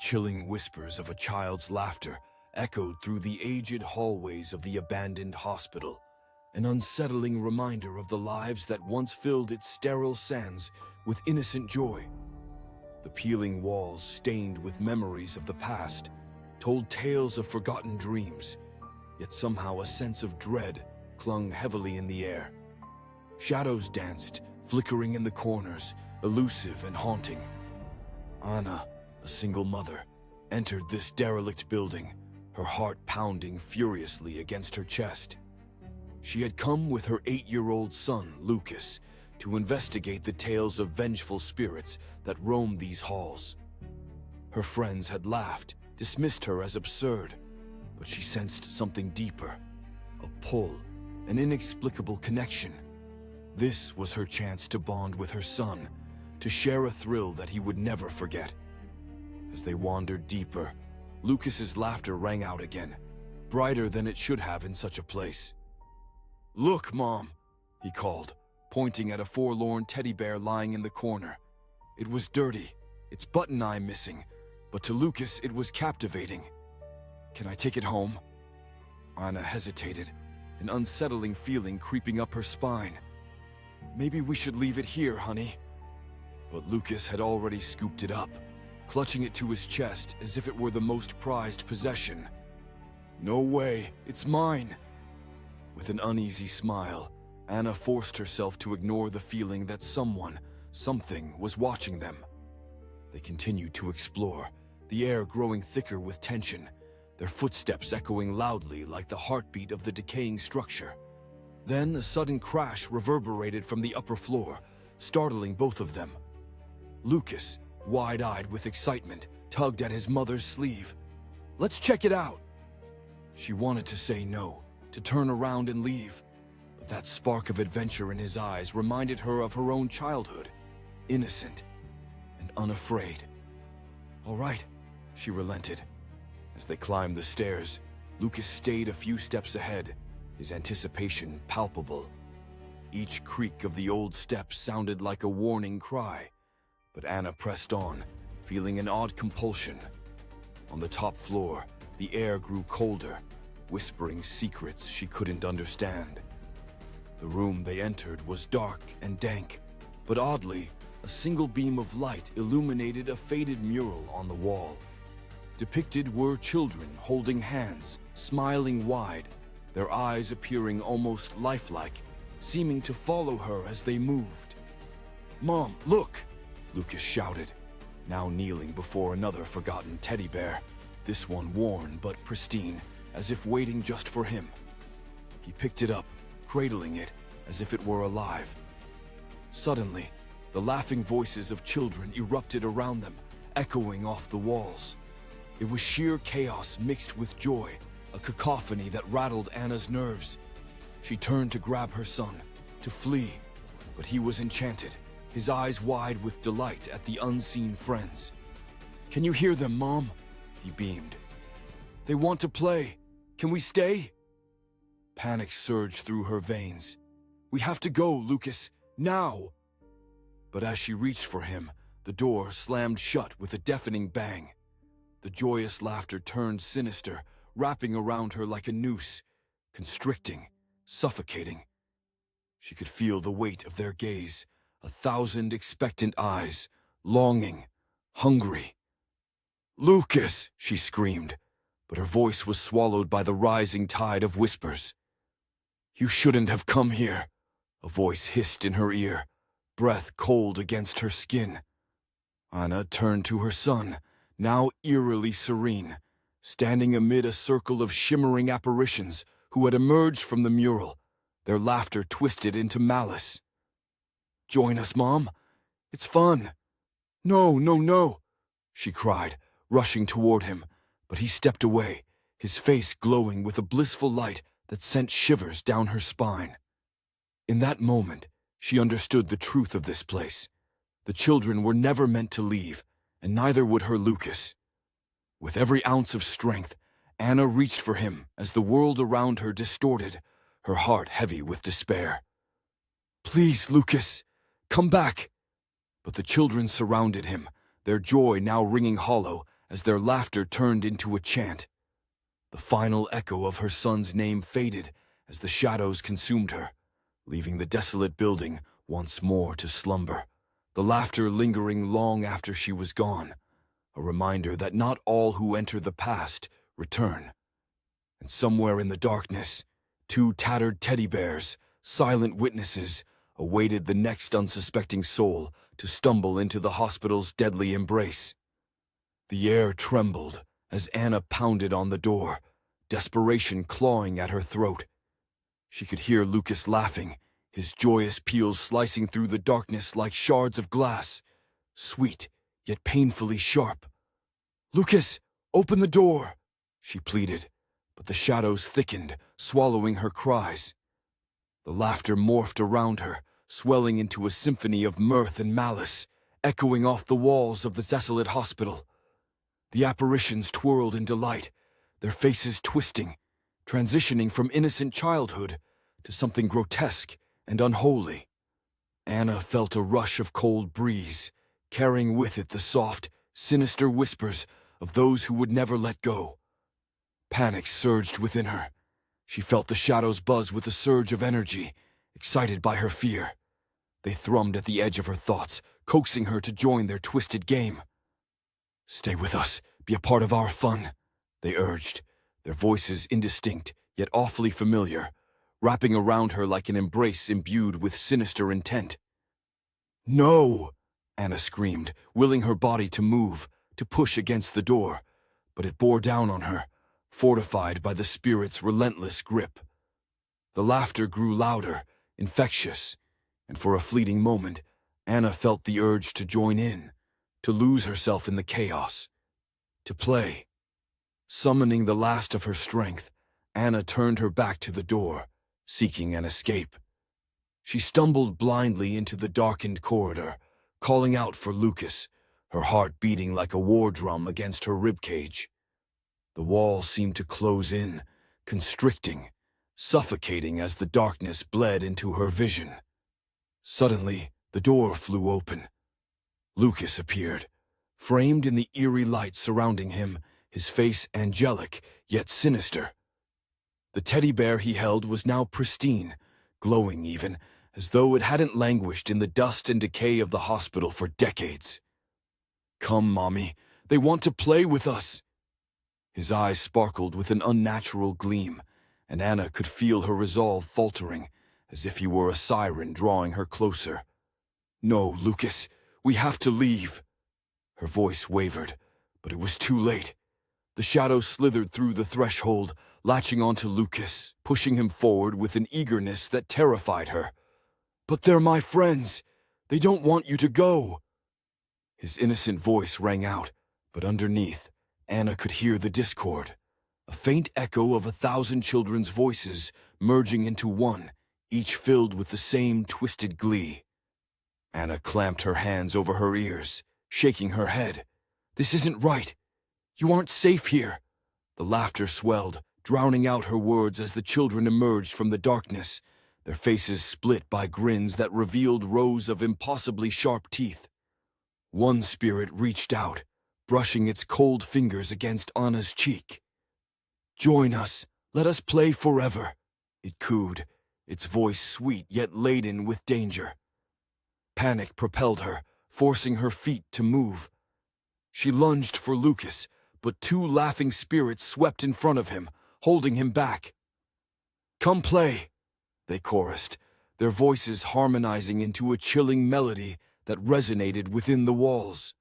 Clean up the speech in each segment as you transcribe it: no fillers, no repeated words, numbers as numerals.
chilling whispers of a child's laughter echoed through the aged hallways of the abandoned hospital, an unsettling reminder of the lives that once filled its sterile sands with innocent joy. The peeling walls, stained with memories of the past, told tales of forgotten dreams, yet somehow a sense of dread clung heavily in the air. Shadows danced, flickering in the corners, elusive and haunting. Anna, a single mother, entered this derelict building, her heart pounding furiously against her chest. She had come with her 8-year-old son, Lucas, to investigate the tales of vengeful spirits that roamed these halls. Her friends had laughed, dismissed her as absurd, but she sensed something deeper, a pull, an inexplicable connection. This was her chance to bond with her son, to share a thrill that he would never forget. As they wandered deeper, Lucas's laughter rang out again, brighter than it should have in such a place. "Look, Mom," he called, pointing at a forlorn teddy bear lying in the corner. It was dirty, its button eye missing, but to Lucas it was captivating. "Can I take it home?" Anna hesitated, an unsettling feeling creeping up her spine. "Maybe we should leave it here, honey." But Lucas had already scooped it up, clutching it to his chest as if it were the most prized possession. "No way, it's mine." With an uneasy smile, Anna forced herself to ignore the feeling that something was watching them. They continued to explore, the air growing thicker with tension, their footsteps echoing loudly like the heartbeat of the decaying structure. Then a sudden crash reverberated from the upper floor, startling both of them. Lucas, wide-eyed with excitement, tugged at his mother's sleeve. "Let's check it out." She wanted to say no, to turn around and leave, but that spark of adventure in his eyes reminded her of her own childhood, innocent and unafraid. "All right," she relented. As they climbed the stairs, Lucas stayed a few steps ahead, his anticipation palpable. Each creak of the old steps sounded like a warning cry, but Anna pressed on, feeling an odd compulsion. On the top floor, the air grew colder, whispering secrets she couldn't understand. The room they entered was dark and dank, but oddly, a single beam of light illuminated a faded mural on the wall. Depicted were children holding hands, smiling wide, their eyes appearing almost lifelike, seeming to follow her as they moved. "Mom, look!" Lucas shouted, now kneeling before another forgotten teddy bear, this one worn but pristine, as if waiting just for him. He picked it up, cradling it as if it were alive. Suddenly, the laughing voices of children erupted around them, echoing off the walls. It was sheer chaos mixed with joy, a cacophony that rattled Anna's nerves. She turned to grab her son, to flee, but he was enchanted, his eyes wide with delight at the unseen friends. "Can you hear them, Mom?" he beamed. "They want to play. Can we stay?" Panic surged through her veins. "We have to go, Lucas, now!" But as she reached for him, the door slammed shut with a deafening bang. The joyous laughter turned sinister, wrapping around her like a noose, constricting, suffocating. She could feel the weight of their gaze, 1,000 expectant eyes, longing, hungry. "Lucas!" she screamed, but her voice was swallowed by the rising tide of whispers. "You shouldn't have come here," a voice hissed in her ear, breath cold against her skin. Anna turned to her son, now eerily serene, standing amid a circle of shimmering apparitions who had emerged from the mural, their laughter twisted into malice. "Join us, Mom. It's fun." "No, no, no," she cried, rushing toward him, but he stepped away, his face glowing with a blissful light that sent shivers down her spine. In that moment, she understood the truth of this place. The children were never meant to leave, and neither would her Lucas. With every ounce of strength, Anna reached for him as the world around her distorted, her heart heavy with despair. "Please, Lucas, come back." But the children surrounded him, their joy now ringing hollow as their laughter turned into a chant. The final echo of her son's name faded as the shadows consumed her, leaving the desolate building once more to slumber, the laughter lingering long after she was gone, a reminder that not all who enter the past return. And somewhere in the darkness, two tattered teddy bears, silent witnesses, awaited the next unsuspecting soul to stumble into the hospital's deadly embrace. The air trembled as Anna pounded on the door, desperation clawing at her throat. She could hear Lucas laughing, his joyous peals slicing through the darkness like shards of glass, sweet yet painfully sharp. "Lucas, open the door," she pleaded, but the shadows thickened, swallowing her cries. The laughter morphed around her, swelling into a symphony of mirth and malice, echoing off the walls of the desolate hospital. The apparitions twirled in delight, their faces twisting, transitioning from innocent childhood to something grotesque and unholy. Anna felt a rush of cold breeze, carrying with it the soft, sinister whispers of those who would never let go. Panic surged within her. She felt the shadows buzz with a surge of energy, excited by her fear. They thrummed at the edge of her thoughts, coaxing her to join their twisted game. "Stay with us, be a part of our fun," they urged, their voices indistinct yet awfully familiar, wrapping around her like an embrace imbued with sinister intent. "No!" Anna screamed, willing her body to move, to push against the door, but it bore down on her, fortified by the spirit's relentless grip. The laughter grew louder, infectious, and for a fleeting moment, Anna felt the urge to join in, to lose herself in the chaos, to play. Summoning the last of her strength, Anna turned her back to the door, seeking an escape. She stumbled blindly into the darkened corridor, calling out for Lucas, her heart beating like a war drum against her ribcage. The walls seemed to close in, constricting, suffocating as the darkness bled into her vision. Suddenly, the door flew open. Lucas appeared, framed in the eerie light surrounding him, his face angelic yet sinister. The teddy bear he held was now pristine, glowing even, as though it hadn't languished in the dust and decay of the hospital for decades. "Come, Mommy, they want to play with us." His eyes sparkled with an unnatural gleam, and Anna could feel her resolve faltering, as if he were a siren drawing her closer. "No, Lucas, we have to leave." Her voice wavered, but it was too late. The shadow slithered through the threshold, latching onto Lucas, pushing him forward with an eagerness that terrified her. "But they're my friends. They don't want you to go." His innocent voice rang out, but underneath, Anna could hear the discord, a faint echo of 1,000 children's voices merging into one, each filled with the same twisted glee. Anna clamped her hands over her ears, shaking her head. "This isn't right. You aren't safe here." The laughter swelled, drowning out her words as the children emerged from the darkness, their faces split by grins that revealed rows of impossibly sharp teeth. One spirit reached out, brushing its cold fingers against Anna's cheek. "Join us. Let us play forever," it cooed, its voice sweet yet laden with danger. Panic propelled her, forcing her feet to move. She lunged for Lucas, but two laughing spirits swept in front of him, holding him back. "Come play," they chorused, their voices harmonizing into a chilling melody that resonated within the walls.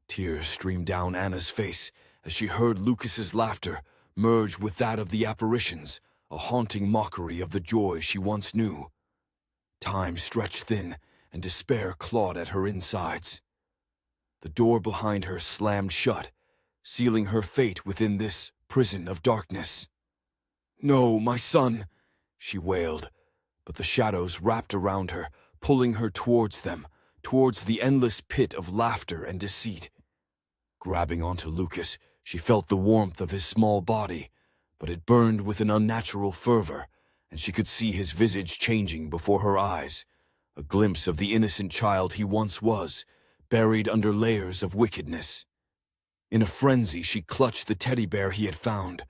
Tears streamed down Anna's face as she heard Lucas's laughter merge with that of the apparitions, a haunting mockery of the joy she once knew. Time stretched thin, and despair clawed at her insides. The door behind her slammed shut, sealing her fate within this prison of darkness. "No, my son," she wailed, but the shadows wrapped around her, pulling her towards them, towards the endless pit of laughter and deceit. Grabbing onto Lucas, she felt the warmth of his small body, but it burned with an unnatural fervor, and she could see his visage changing before her eyes, a glimpse of the innocent child he once was, buried under layers of wickedness. In a frenzy, she clutched the teddy bear he had found,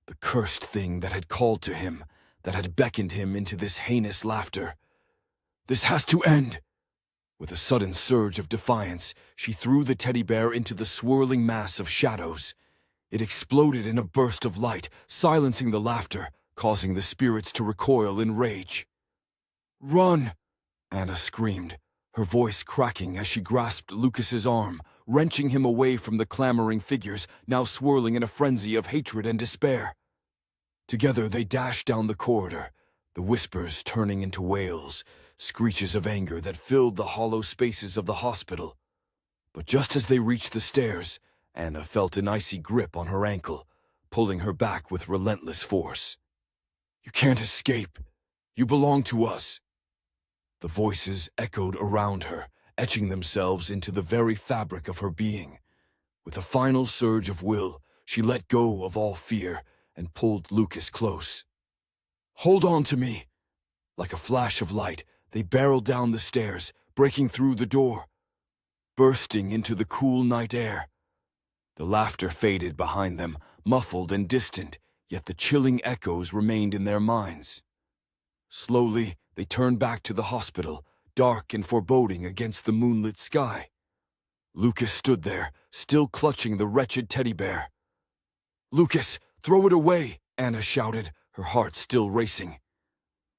the cursed thing that had called to him, that had beckoned him into this heinous laughter. This has to end! With a sudden surge of defiance, she threw the teddy bear into the swirling mass of shadows. It exploded in a burst of light, silencing the laughter, causing the spirits to recoil in rage. "Run!" Anna screamed, her voice cracking as she grasped Lucas's arm, wrenching him away from the clamoring figures now swirling in a frenzy of hatred and despair. Together they dashed down the corridor, the whispers turning into wails, screeches of anger that filled the hollow spaces of the hospital. But just as they reached the stairs, Anna felt an icy grip on her ankle, pulling her back with relentless force. "You can't escape. You belong to us." The voices echoed around her, etching themselves into the very fabric of her being. With a final surge of will, she let go of all fear and pulled Lucas close. "Hold on to me!" Like a flash of light, they barreled down the stairs, breaking through the door, bursting into the cool night air. The laughter faded behind them, muffled and distant, yet the chilling echoes remained in their minds. Slowly, they turned back to the hospital, dark and foreboding against the moonlit sky. Lucas stood there, still clutching the wretched teddy bear. "Lucas, throw it away!" Anna shouted, her heart still racing.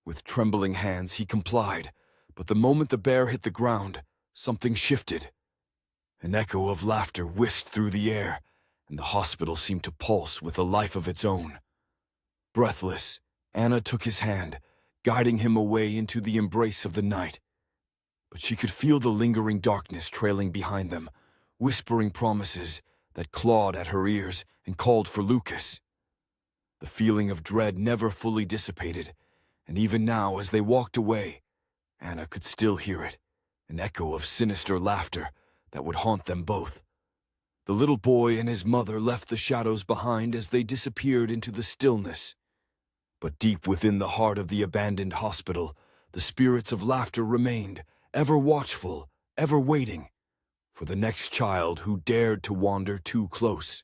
With trembling hands, he complied, but the moment the bear hit the ground, something shifted. An echo of laughter whisked through the air, and the hospital seemed to pulse with a life of its own. Breathless, Anna took his hand, guiding him away into the embrace of the night. But she could feel the lingering darkness trailing behind them, whispering promises that clawed at her ears and called for Lucas. The feeling of dread never fully dissipated, and even now, as they walked away, Anna could still hear it, an echo of sinister laughter that would haunt them both. The little boy and his mother left the shadows behind as they disappeared into the stillness. But deep within the heart of the abandoned hospital, the spirits of laughter remained, ever watchful, ever waiting, for the next child who dared to wander too close.